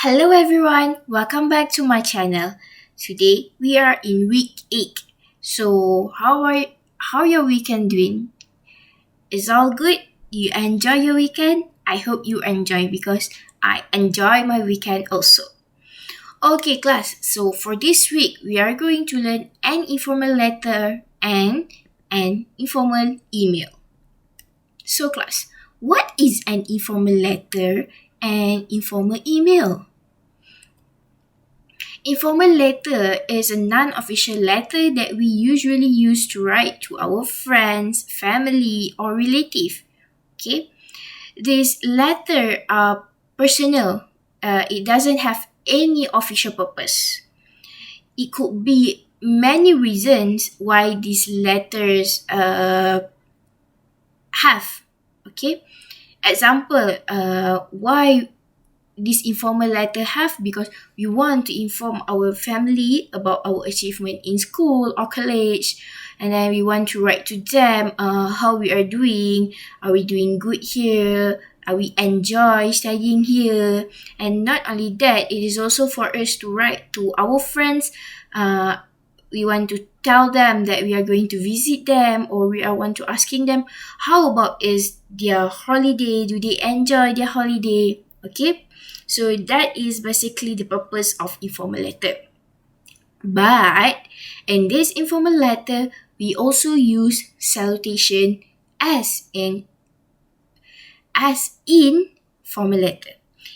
Hello everyone, welcome back to my channel. Today we are in week 8. So how your weekend doing? Is all good? You enjoy your weekend? I hope you enjoy because I enjoy my weekend also. Okay class, so for this week we are going to learn an informal letter and an informal email. So class, what is an informal letter and informal email? Informal letter is a non-official letter that we usually use to write to our friends, family, or relative. Okay, this letter are personal. It doesn't have any official purpose. It could be many reasons why these letters have. Okay, example, why this informal letter have because we want to inform our family about our achievement in school or college, and then we want to write to them how we are we doing good here, are we enjoy studying here. And not only that, it is also for us to write to our friends. We want to tell them that we are going to visit them, or we are want to asking them how about is their holiday, do they enjoy their holiday. Okay, so that is basically the purpose of informal letter. But in this informal letter, we also use salutation as in formal letter.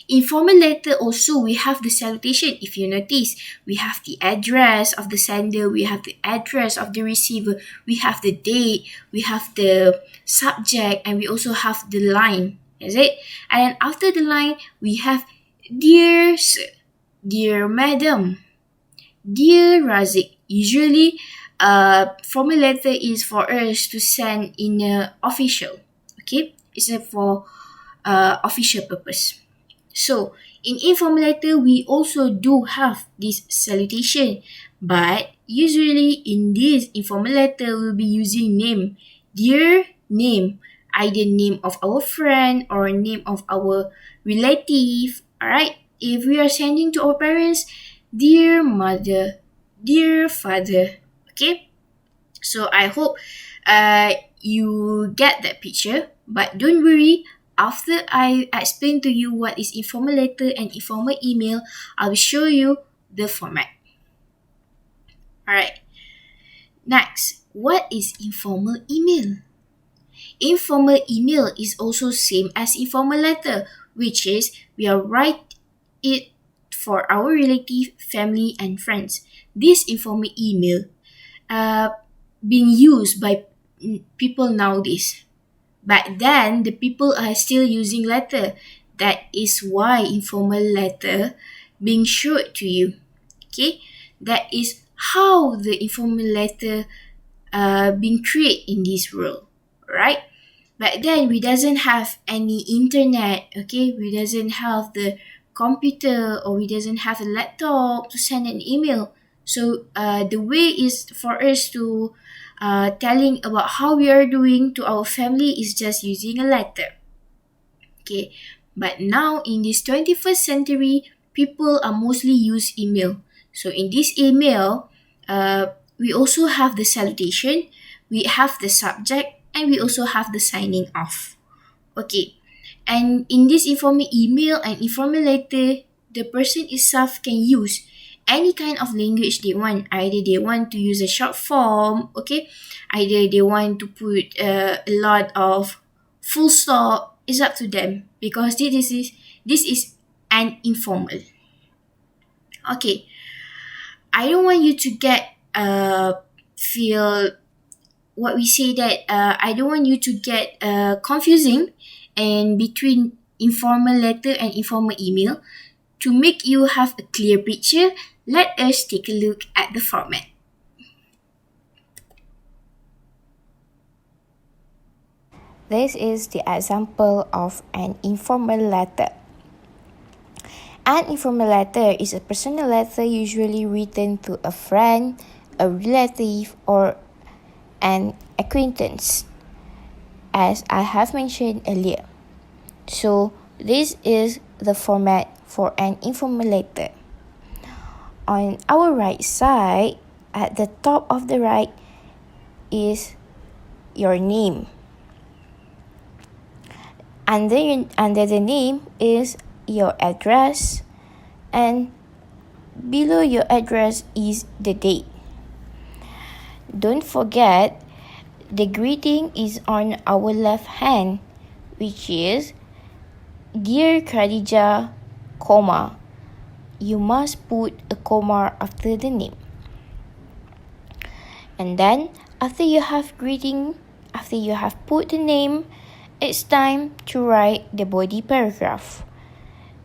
In formal letter also we have the salutation. If you notice, we have the address of the sender, we have the address of the receiver, we have the date, we have the subject, and we also have the line. Is it? And then after the line, we have dear sir, dear madam, dear Razik. Usually, formal letter is for us to send in a official. Okay, it's for official purpose. So in informal letter, we also do have this salutation, but usually in this informal letter, we'll be using name, dear name, either name of our friend or name of our relative. Alright, if we are sending to our parents, dear mother, dear father. Okay, so I hope you get that picture, but don't worry. After I explain to you what is informal letter and informal email, I will show you the format. Alright. Next, what is informal email? Informal email is also same as informal letter, which is we are write it for our relative, family, and friends. This informal email being used by people nowadays. But then the people are still using letter. That is why informal letter being showed to you. Okay, that is how the informal letter being created in this world, right? But then we doesn't have any internet. Okay, we doesn't have the computer, or we doesn't have a laptop to send an email. So the way is for us to telling about how we are doing to our family is just using a letter. Okay, but now in this 21st century, people are mostly use email. So in this email, we also have the salutation, we have the subject, and we also have the signing off. Okay, and in this informal email and informal letter, the person itself can use any kind of language they want. Either they want to use a short form, okay, either they want to put a lot of full stop. It's up to them because this is an informal. Okay, I don't want you to get feel what we say that I don't want you to get confusing and between informal letter and informal email. To make you have a clear picture, let us take a look at the format. This is the example of an informal letter. An informal letter is a personal letter usually written to a friend, a relative, or an acquaintance, as I have mentioned earlier. So this is the format for an informal letter. On our right side, at the top of the right, is your name. Under the name is your address, and below your address is the date. Don't forget, the greeting is on our left hand, which is Dear Khadija, comma. You must put a comma after the name. And then, after you have put the name, it's time to write the body paragraph.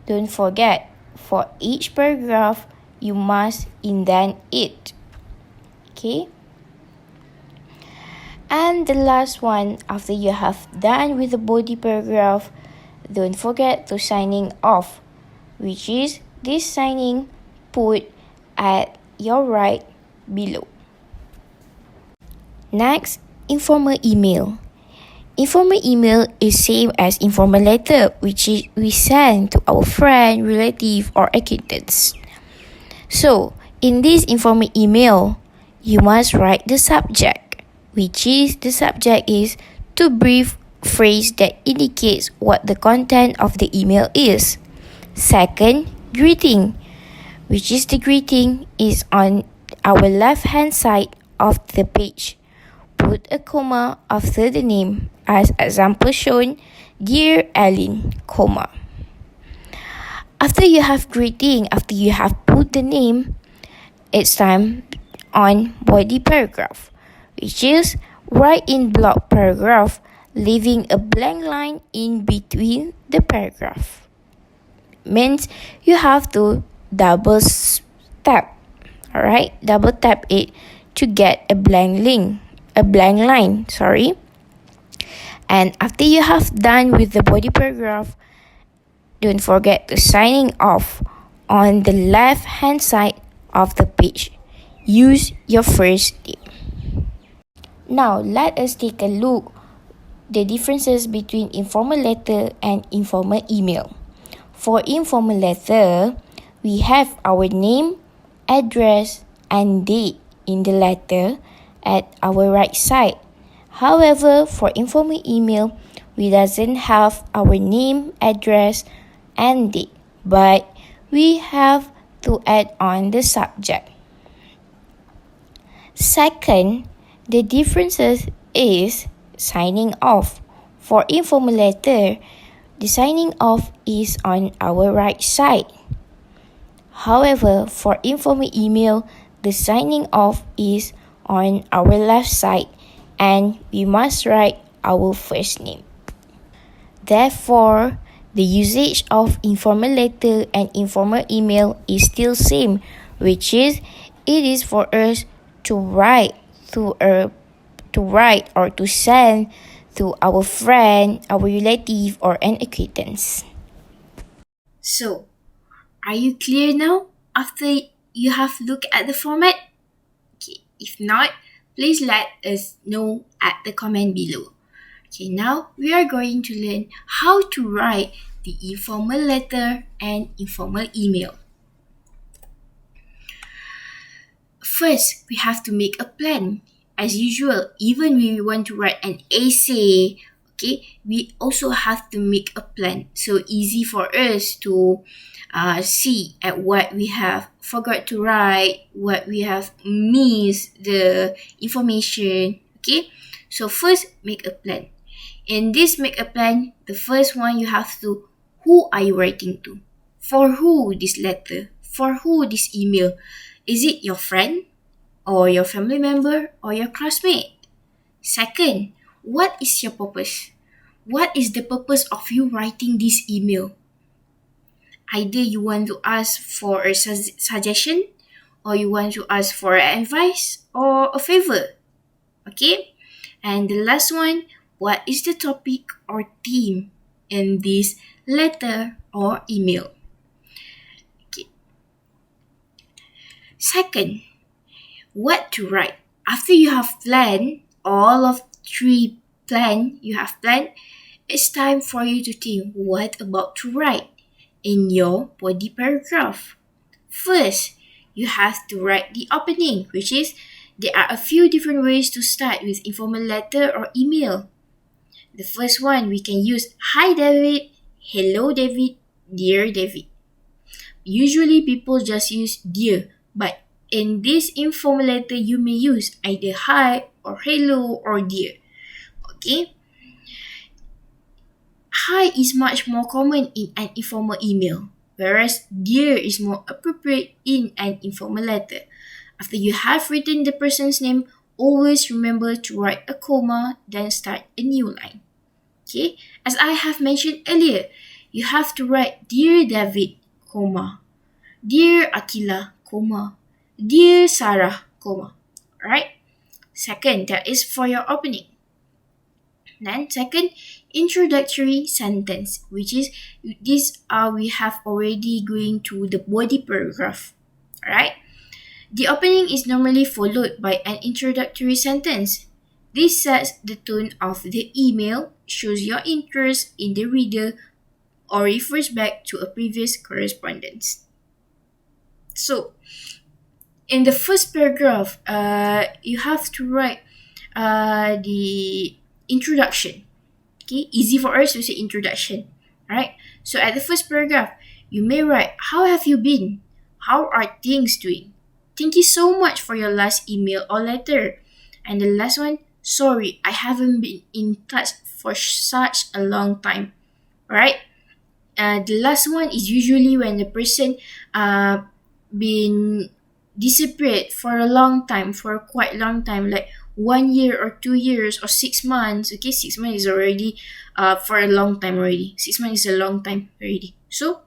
Don't forget, for each paragraph, you must indent it. Okay? And the last one, after you have done with the body paragraph, don't forget to signing off, which is this signing put at your right below. Next, informal email. Informal email is same as informal letter, which is we send to our friend, relative, or acquaintance. So, in this informal email, you must write the subject, which is the subject is two brief phrase that indicates what the content of the email is. Second, greeting, which is the greeting is on our left hand side of the page. Put a comma after the name, as example shown, Dear Aline, comma. After you have greeting, after you have put the name, it's time on body paragraph, which is write in block paragraph, leaving a blank line in between the paragraph. Means you have to double tap it to get a blank line. And after you have done with the body paragraph, don't forget to signing off on the left hand side of the page. Use your first name. Now let us take a look the differences between informal letter and informal email. For informal letter, we have our name, address, and date in the letter at our right side. However, for informal email, we doesn't have our name, address, and date, but we have to add on the subject. Second, the differences is signing off. For informal letter, the signing off is on our right side. However, for informal email, the signing off is on our left side, and we must write our first name. Therefore, the usage of informal letter and informal email is still same, which is it is for us to write or to send to our friend, our relative, or an acquaintance. So, are you clear now after you have looked at the format? Okay, if not, please let us know at the comment below. Okay, now we are going to learn how to write the informal letter and informal email. First, we have to make a plan. As usual, even when we want to write an essay, okay, we also have to make a plan. So easy for us to see at what we have forgot to write, what we have missed the information. Okay, so first make a plan. In this make a plan, the first one you have to, who are you writing to? For who this letter? For who this email? Is it your friend, or your family member, or your classmate? Second, what is your purpose? What is the purpose of you writing this email? Either you want to ask for a suggestion, or you want to ask for advice or a favor. Okay? And the last one, what is the topic or theme in this letter or email? Okay. Second, what to write. After you have planned all of three you have planned, it's time for you to think what about to write. in your body paragraph. First, you have to write the opening, which is there are a few different ways to start with informal letter or email. The first one, we can use Hi David, Hello David, Dear David. Usually people just use dear, but in this informal letter you may use either hi or hello or dear. Okay? Hi is much more common in an informal email, whereas dear is more appropriate in an informal letter. After you have written the person's name, always remember to write a comma, then start a new line. Okay? As I have mentioned earlier, you have to write Dear David, comma, Dear Akila, comma, Dear Sarah, comma. Right? Second, that is for your opening. Then second, introductory sentence, which is this we have already going to the body paragraph. Alright? The opening is normally followed by an introductory sentence. This sets the tone of the email, shows your interest in the reader, or refers back to a previous correspondence. So, in the first paragraph, you have to write the introduction. Okay, easy for us to say introduction, right? So at the first paragraph, you may write, "How have you been? How are things doing? Thank you so much for your last email or letter." And the last one, "Sorry, I haven't been in touch for such a long time." Right? The last one is usually when the person been disappeared for a long time, for a quite long time, like 1 year or 2 years or 6 months. Okay, 6 months is already for a long time already. 6 months is a long time already. So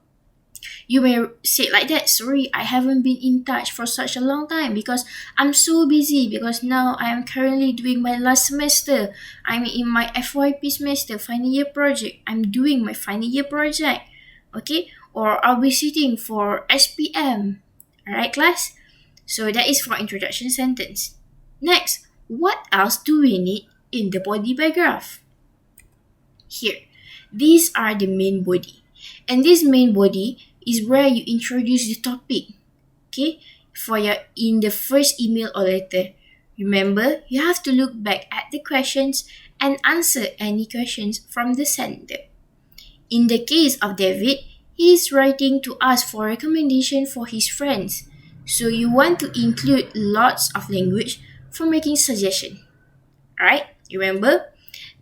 you may say it like that, "Sorry, I haven't been in touch for such a long time because I'm so busy, because now I am currently doing my last semester. I'm in my FYP semester, final year project. I'm doing my final year project." Okay? Or I'll be sitting for SPM. Alright, class? So that is for introduction sentence. Next, what else do we need in the body paragraph? Here, these are the main body. And this main body is where you introduce the topic. Okay? For your in the first email or letter. Remember, you have to look back at the questions and answer any questions from the sender. In the case of David, he is writing to ask for recommendation for his friends. So you want to include lots of language for making suggestion. Alright? Remember,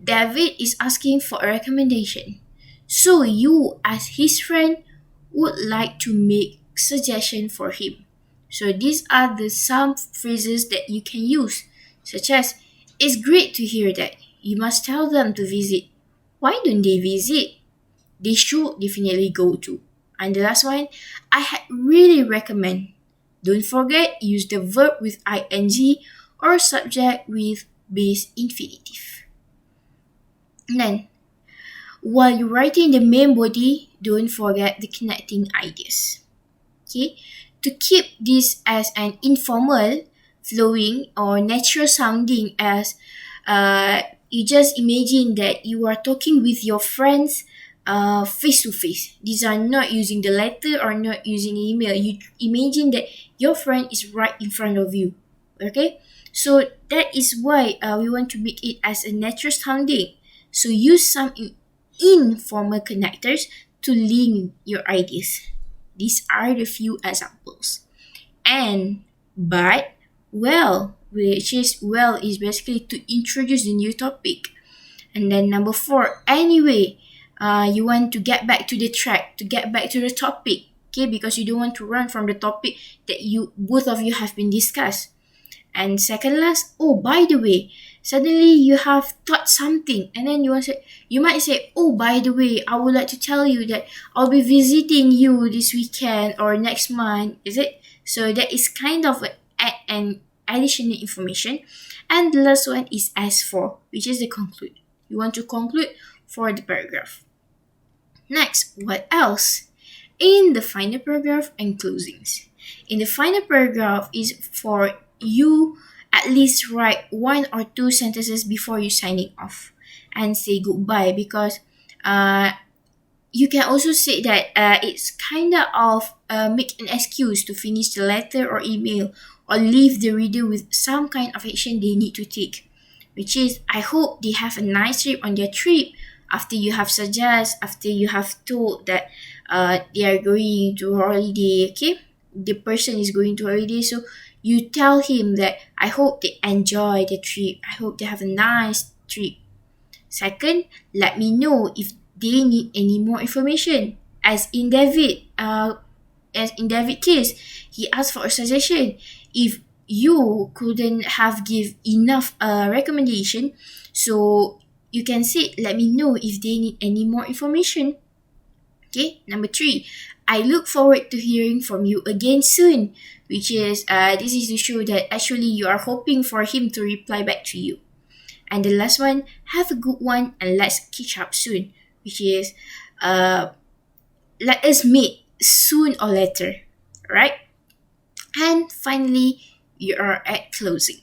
David is asking for a recommendation. So you, as his friend, would like to make suggestion for him. So these are the some phrases that you can use, such as, "It's great to hear that. You must tell them to visit. Why don't they visit? They should definitely go to." And the last one, "I really recommend." Don't forget, use the verb with ing or subject with base infinitive. Then, while you're writing the main body, don't forget the connecting ideas. Okay? To keep this as an informal, flowing, or natural sounding, as you just imagine that you are talking with your friends face to face. These are not using the letter or not using email. You imagine that your friend is right in front of you. Okay? So that is why we want to make it as a natural sounding. So use some informal connectors to link your ideas. These are the few examples. And, but, well, which is well is basically to introduce the new topic. And then number 4, anyway, you want to get back to the track, to get back to the topic, okay, because you don't want to run from the topic that you both of you have been discussed. And second last, oh, by the way, suddenly you have thought something, and then you might say, "Oh, by the way, I would like to tell you that I'll be visiting you this weekend or next month." Is it? So that is kind of an additional information. And the last one is as for, which is the conclude. You want to conclude for the paragraph. Next, what else? In the final paragraph and closings. In the final paragraph is for you at least write 1 or 2 sentences before you signing off and say goodbye, because you can also say that it's kind of make an excuse to finish the letter or email or leave the reader with some kind of action they need to take, which is I hope they have a nice trip on their trip after you have after you have told that they are going to holiday. Okay, the person is going to holiday, so you tell him that I hope they enjoy the trip, I hope they have a nice trip. Second, let me know if they need any more information. As in David case, he asked for a suggestion. If you couldn't have give enough recommendation, so you can say, let me know if they need any more information. Okay, number three, I look forward to hearing from you again soon, which is this is to show that actually you are hoping for him to reply back to you. And the last one, have a good one and let's catch up soon, which is let us meet soon or later, right? And finally, you are at closing.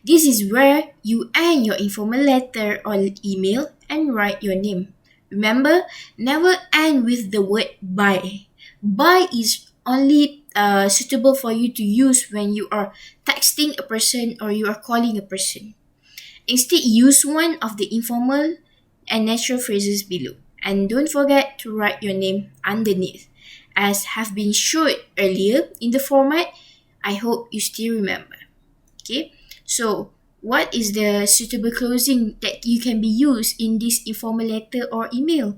This is where you end your informal letter or email and write your name. Remember, never end with the word bye. Bye is only suitable for you to use when you are texting a person or you are calling a person. Instead, use one of the informal and natural phrases below. And don't forget to write your name underneath. As have been showed earlier in the format, I hope you still remember. Okay, so what is the suitable closing that you can be used in this informal letter or email?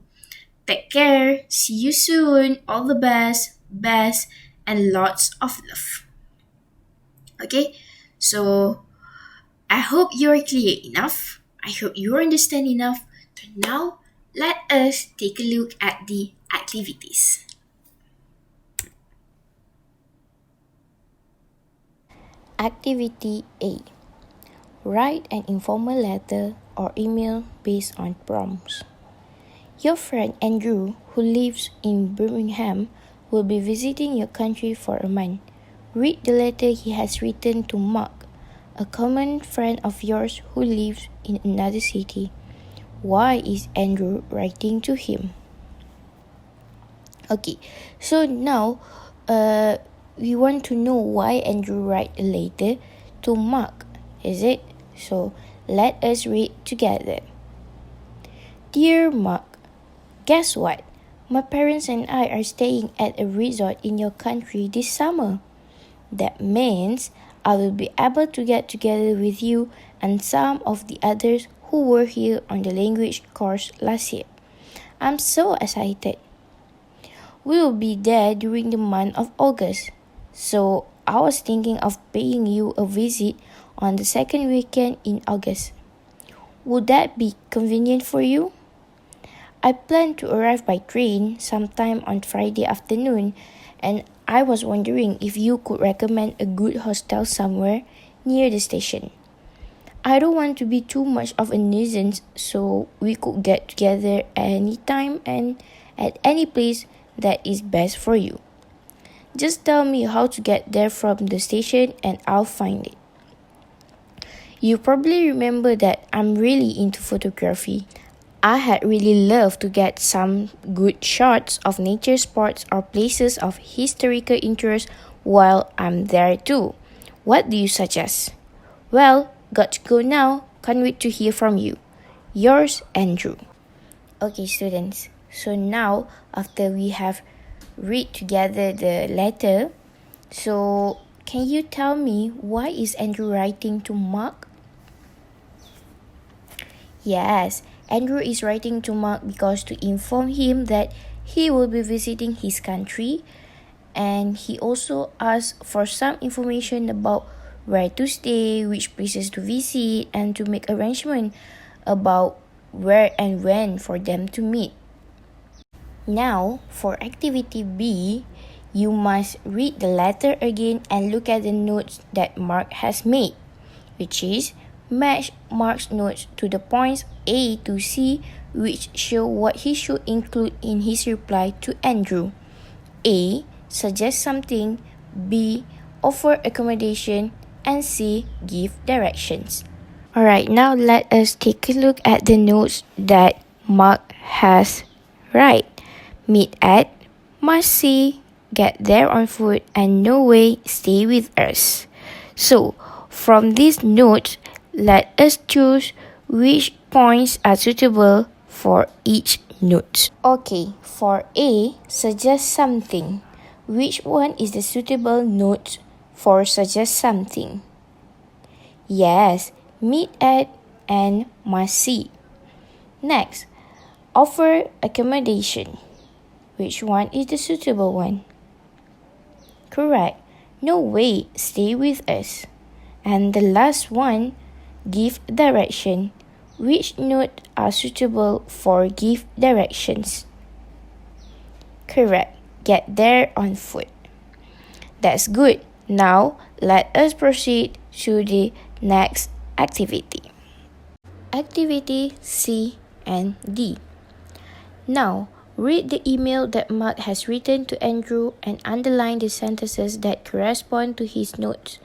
Take care, see you soon, all the best, and lots of love. Okay, so I hope you're clear enough. I hope you understand enough. So now, let us take a look at the activities. Activity A. Write an informal letter or email based on prompts. Your friend Andrew, who lives in Birmingham, will be visiting your country for a month. Read the letter he has written to Mark, a common friend of yours who lives in another city. Why is Andrew writing to him? Okay, so now we want to know why Andrew write a letter to Mark, is it? So let us read together. Dear Mark, guess what? My parents and I are staying at a resort in your country this summer. That means I will be able to get together with you and some of the others who were here on the language course last year. I'm so excited. We will be there during the month of August, so I was thinking of paying you a visit on the second weekend in August. Would that be convenient for you? I plan to arrive by train sometime on Friday afternoon, and I was wondering if you could recommend a good hostel somewhere near the station. I don't want to be too much of a nuisance, so we could get together anytime and at any place that is best for you. Just tell me how to get there from the station and I'll find it. You probably remember that I'm really into photography. I had really loved to get some good shots of nature spots or places of historical interest while I'm there too. What do you suggest? Well, got to go now. Can't wait to hear from you. Yours, Andrew. Okay, students. So now, after we have read together the letter, so can you tell me why is Andrew writing to Mark? Yes, Andrew is writing to Mark because to inform him that he will be visiting his country, and he also asked for some information about where to stay, which places to visit, and to make arrangement about where and when for them to meet. Now, for activity B, you must read the letter again and look at the notes that Mark has made, which is match Mark's notes to the points A to C, which show what he should include in his reply to Andrew. A. Suggest something. B. Offer accommodation. And C. Give directions. Alright, now let us take a look at the notes that Mark has Right. Meet at, must see, get there on foot, and no way, stay with us. So, from these notes, let us choose which points are suitable for each note. Okay, for A, suggest something. Which one is the suitable note for suggest something? Yes, meet at and must see. Next, offer accommodation. Which one is the suitable one? Correct. No way, stay with us. And the last one, give direction. Which note are suitable for give directions? Correct. Get there on foot. That's good. Now, let us proceed to the next activity. Activity C and D. Now, read the email that Mark has written to Andrew and underline the sentences that correspond to his notes.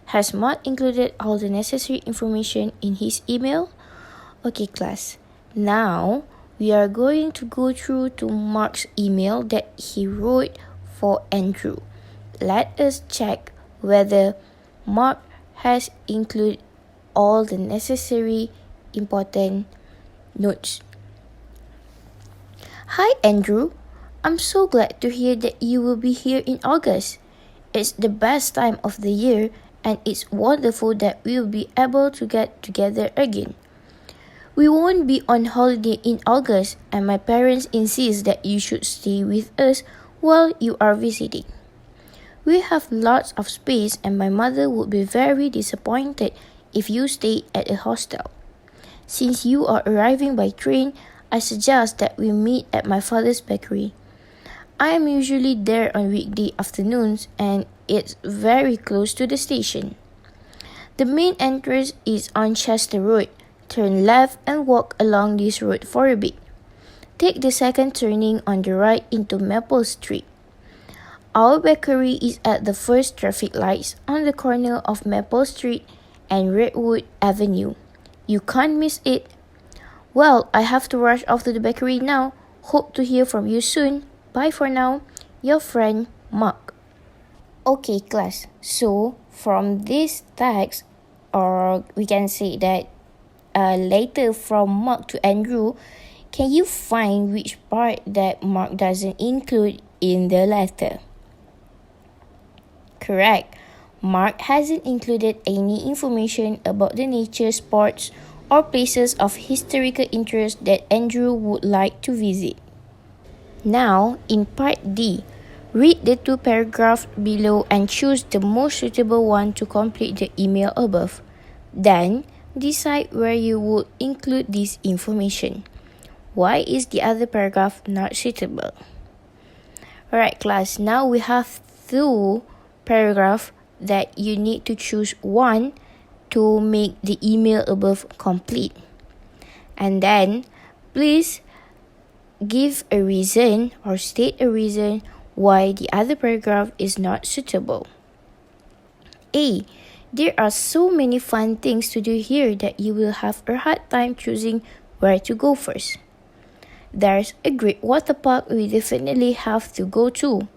Has Mark included all the necessary information in his email? Okay, class. Now, we are going to go through to Mark's email that he wrote for Andrew. Let us check whether Mark has included all the necessary important notes. Hi Andrew, I'm so glad to hear that you will be here in August. It's the best time of the year and it's wonderful that we will be able to get together again. We won't be on holiday in August and my parents insist that you should stay with us while you are visiting. We have lots of space and my mother would be very disappointed if you stay at a hostel. Since you are arriving by train, I suggest that we meet at my father's bakery. I am usually there on weekday afternoons and it's very close to the station. The main entrance is on Chester Road. Turn left and walk along this road for a bit. Take the second turning on the right into Maple Street. Our bakery is at the first traffic lights on the corner of Maple Street and Redwood Avenue. You can't miss it. Well, I have to rush off to the bakery now. Hope to hear from you soon. Bye for now. Your friend, Mark. Okay, class. So, from this text, or we can say that later from Mark to Andrew, can you find which part that Mark doesn't include in the letter? Correct. Mark hasn't included any information about the nature, sports, or places of historical interest that Andrew would like to visit. Now, in part D, read the two paragraphs below and choose the most suitable one to complete the email above. Then, decide where you would include this information. Why is the other paragraph not suitable? Alright class, now we have two paragraphs that you need to choose one to make the email above complete. And then, please give a reason or state a reason why the other paragraph is not suitable. A. There are so many fun things to do here that you will have a hard time choosing where to go first. There's a great water park we definitely have to go to.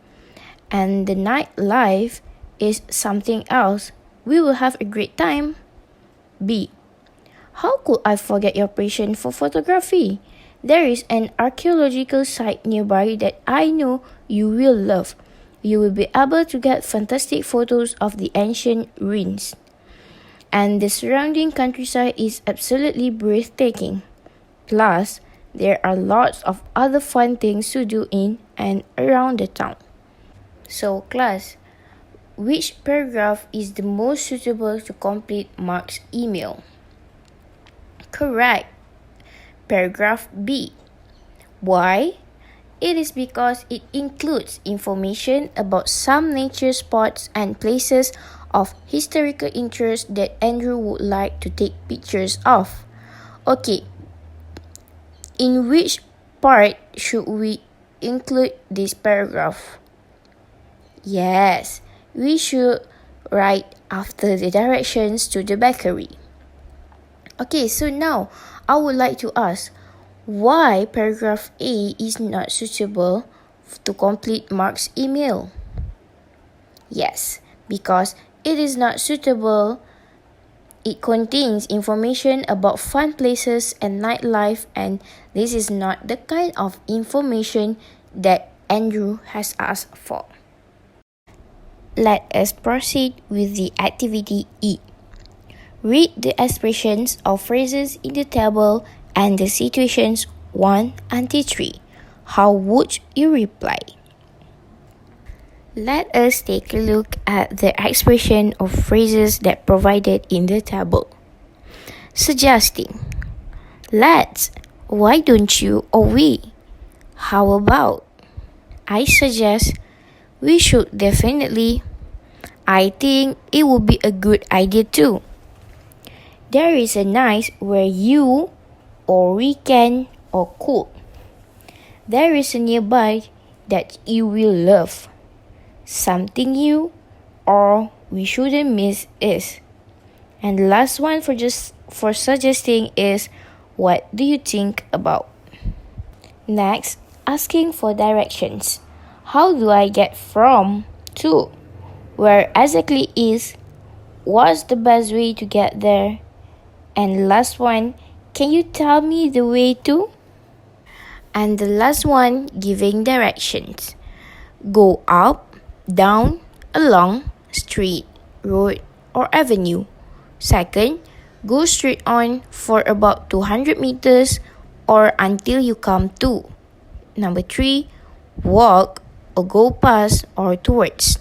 And the nightlife is something else. We will have a great time. B. How could I forget your passion for photography? There is an archaeological site nearby that I know you will love. You will be able to get fantastic photos of the ancient ruins. And the surrounding countryside is absolutely breathtaking. Plus, there are lots of other fun things to do in and around the town. So, class, which paragraph is the most suitable to complete Mark's email? Correct. Paragraph B. Why? It is because it includes information about some nature spots and places of historical interest that Andrew would like to take pictures of. Okay, in which part should we include this paragraph? Yes, we should write after the directions to the bakery. Okay, so now I would like to ask, Why paragraph A is not suitable to complete Mark's email? Yes, because it is not suitable. It contains information about fun places and nightlife, and this is not the kind of information that Andrew has asked for. Let us proceed with the activity E. Read the expressions or phrases in the table and the situations 1 until 3. How would you reply? Let us take a look at the expression or phrases that provided in the table. Suggesting. Let's. Why don't you or we? How about? I suggest. We should definitely. I think it would be a good idea too. There is a nice where you or we can or could. There is a nearby that you will love. Something you or we shouldn't miss is. And the last one for suggesting is, what do you think about? Next, asking for directions. How do I get from to? Where exactly is? What's the best way to get there? And last one, can you tell me the way to? And the last one, giving directions. Go up, down, along, street, road, or avenue. Second, go straight on for about 200 meters or until you come to. Number 3, walk or go past or towards.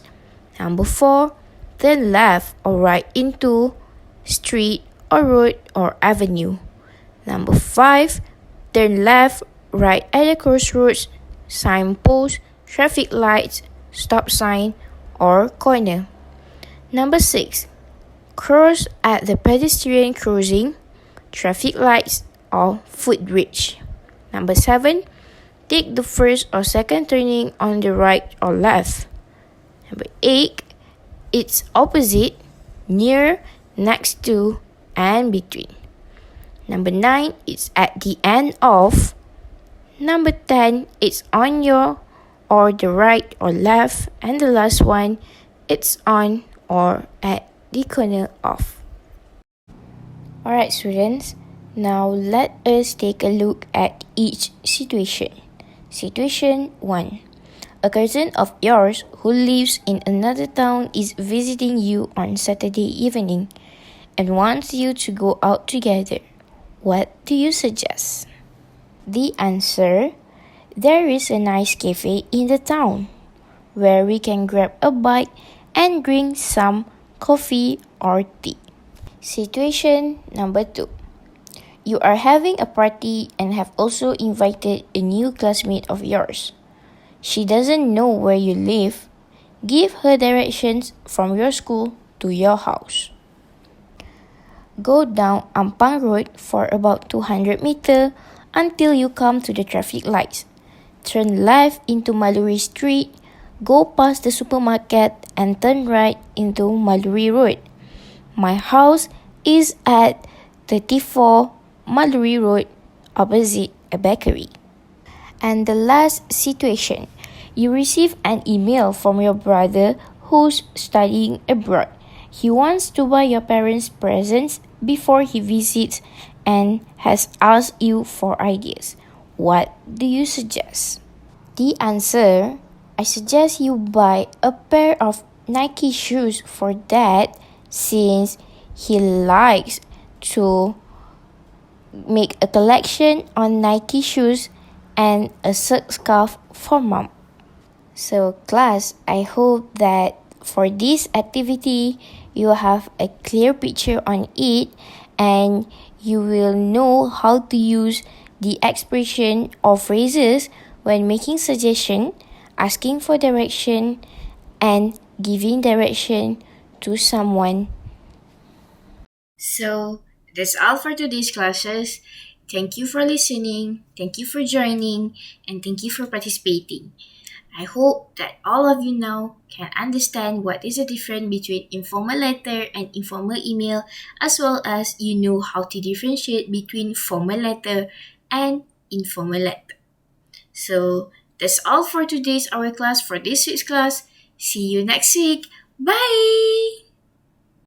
Number 4, turn left or right into street or road or avenue. Number 5, turn left, right at the crossroads, signpost, traffic lights, stop sign, or corner. Number 6, cross at the pedestrian crossing, traffic lights, or footbridge. Number 7, take the first or second turning on the right or left. Number 8, its opposite, near, next to, and between. Number 9, it's at the end of. Number 10, it's on your or the right or left. And the last one, it's on or at the corner of. Alright students, now let us take a look at each situation. Situation 1. A cousin of yours who lives in another town is visiting you on Saturday evening and wants you to go out together. What do you suggest? The answer: there is a nice cafe in the town where we can grab a bite and drink some coffee or tea. Situation number 2. You are having a party and have also invited a new classmate of yours. She doesn't know where you live. Give her directions from your school to your house. Go down Ampang Road for about 200 meters until you come to the traffic lights. Turn left into Maluri Street, go past the supermarket and turn right into Maluri Road. My house is at 34 Maluri Road, opposite a bakery. And the last situation, you receive an email from your brother who's studying abroad. He wants to buy your parents presents before he visits and has asked you for ideas. What do you suggest? The answer: I suggest you buy a pair of Nike shoes for dad since he likes to make a collection on Nike shoes and a silk scarf for mom. So class, I hope that for this activity, you have a clear picture on it and you will know how to use the expression or phrases when making suggestion, asking for direction, and giving direction to someone. So that's all for today's classes. Thank you for listening, thank you for joining, and thank you for participating. I hope that all of you now can understand what is the difference between informal letter and informal email, as well as you know how to differentiate between formal letter and informal letter. So that's all for today's our class for this week's class. See you next week. Bye!